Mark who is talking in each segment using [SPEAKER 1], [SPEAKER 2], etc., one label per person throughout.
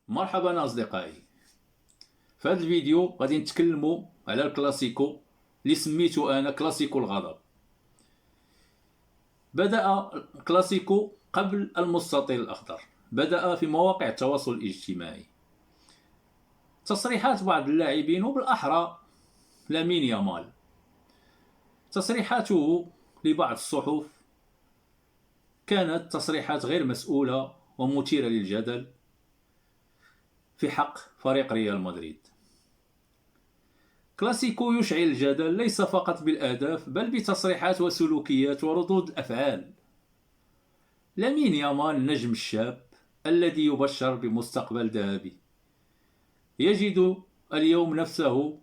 [SPEAKER 1] مرحبا أصدقائي. في هذا الفيديو غادي نتكلموا على الكلاسيكو اللي سميتو أنا كلاسيكو الغضب. بدأ الكلاسيكو قبل المستطيل الأخضر، بدأ في مواقع التواصل الاجتماعي. تصريحات بعض اللاعبين وبالأحرى لامين يامال، تصريحاته لبعض الصحف كانت تصريحات غير مسؤولة ومثيرة للجدل في حق فريق ريال مدريد. كلاسيكو يشعل الجدل ليس فقط بالأهداف بل بتصريحات وسلوكيات وردود الأفعال. لامين يامال النجم الشاب الذي يبشر بمستقبل ذهبي يجد اليوم نفسه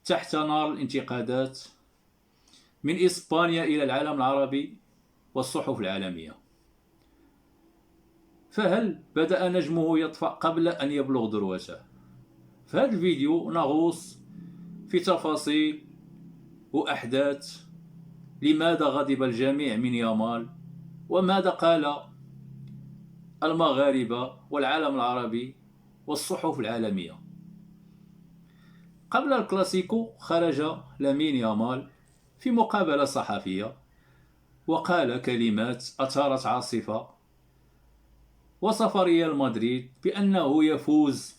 [SPEAKER 1] تحت نار الانتقادات من إسبانيا إلى العالم العربي والصحف العالمية. فهل بدأ نجمه يطفأ قبل أن يبلغ ذروته؟ في هذا الفيديو نغوص في تفاصيل وأحداث لماذا غضب الجميع من يامال، وماذا قال المغاربة والعالم العربي والصحف العالمية. قبل الكلاسيكو خرج لامين يامال في مقابلة صحفية وقال كلمات أثارت عاصفة. وصف ريال مدريد بأنه يفوز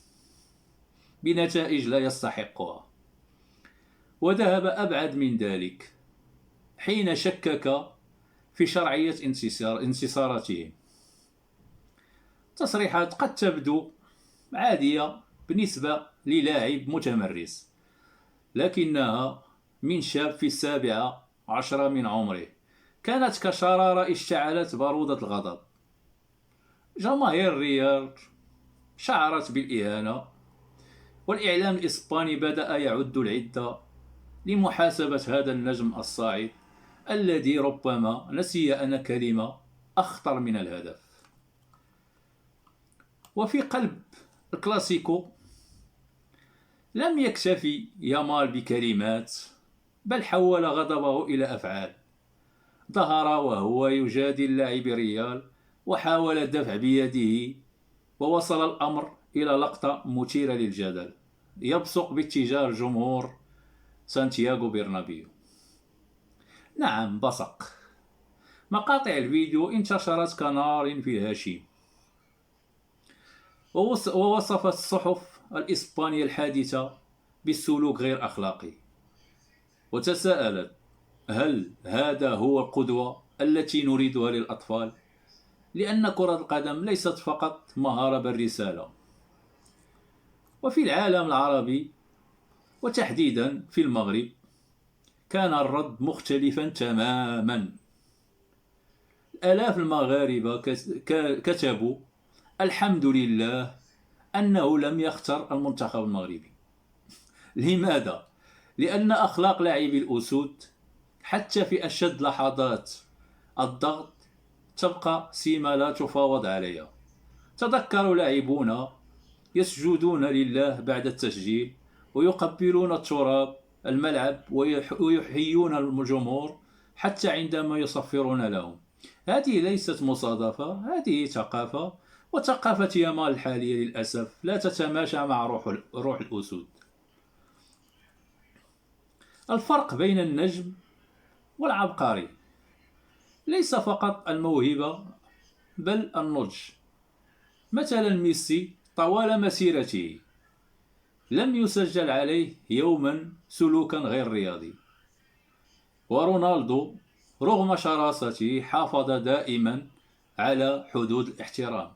[SPEAKER 1] بنتائج لا يستحقها، وذهب أبعد من ذلك حين شكك في شرعية انتصاراتهم. تصريحات قد تبدو عادية بالنسبة للاعب متمرس، لكنها من شاب في 17 من عمره كانت كشرارة اشتعلت بارودة الغضب. جماهير الريال شعرت بالإهانة، والإعلام الإسباني بدأ يعد العدة لمحاسبة هذا النجم الصاعد الذي ربما نسي أن كلمة أخطر من الهدف. وفي قلب الكلاسيكو لم يكتفي يامال بكلمات، بل حول غضبه إلى أفعال. ظهر وهو يجادل لاعبي ريال وحاول الدفع بيده، ووصل الأمر إلى لقطة مثيرة للجدل يبصق باتجاه جمهور سانتياغو برنابيو. نعم، بصق. مقاطع الفيديو انتشرت كنار في الهشيم، ووصفت الصحف الإسبانية الحادثة بالسلوك غير أخلاقي، وتساءلت: هل هذا هو القدوة التي نريدها للأطفال؟ لأن كرة القدم ليست فقط مهارة بل رسالة. وفي العالم العربي وتحديدا في المغرب كان الرد مختلفا تماما. آلاف المغاربة كتبوا: الحمد لله أنه لم يختر المنتخب المغربي. لماذا؟ لأن أخلاق لاعبي الأسود حتى في أشد لحظات الضغط تبقى سمة لا تفاوض عليها. تذكروا لاعبون يسجدون لله بعد التسجيل، ويقبلون التراب الملعب، ويحيون الجمهور حتى عندما يصفرون لهم. هذه ليست مصادفة، هذه ثقافة، وثقافة يامال الحالية للأسف لا تتماشى مع روح الأسود. الفرق بين النجم والعبقري ليس فقط الموهبة بل النضج. مثلا ميسي طوال مسيرته لم يسجل عليه يوما سلوكا غير رياضي، ورونالدو رغم شراسته حافظ دائما على حدود الاحترام.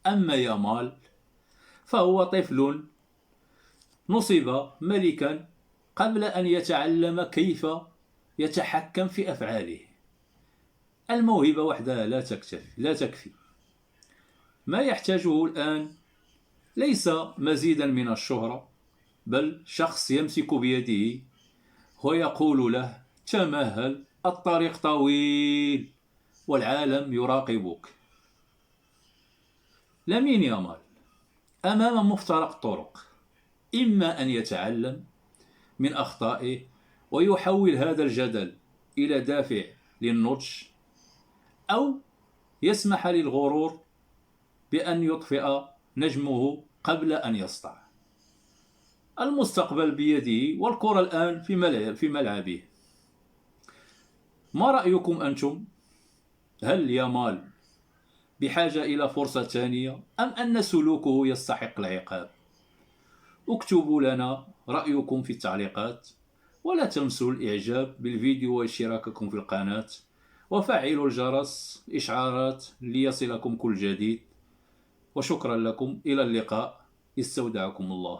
[SPEAKER 1] أما يامال فهو طفل نصب ملكا قبل أن يتعلم كيف يتحكم في أفعاله. الموهبة وحدها لا تكفي. ما يحتاجه الآن ليس مزيدا من الشهرة، بل شخص يمسك بيده ويقول له: تمهل، الطريق طويل والعالم يراقبك. لامين يامال أمام مفترق طرق: إما أن يتعلم من أخطائه ويحول هذا الجدل إلى دافع للنضج، أو يسمح للغرور بأن يطفئ نجمه قبل أن يسطع. المستقبل بيده والكرة الآن في ملعبه. ما رأيكم أنتم؟ هل يامال بحاجة إلى فرصة ثانية أم أن سلوكه يستحق العقاب؟ اكتبوا لنا رأيكم في التعليقات، ولا تنسوا الإعجاب بالفيديو واشتراككم في القناة وفعلوا الجرس إشعارات ليصلكم كل جديد. وشكرا لكم، إلى اللقاء، استودعكم الله.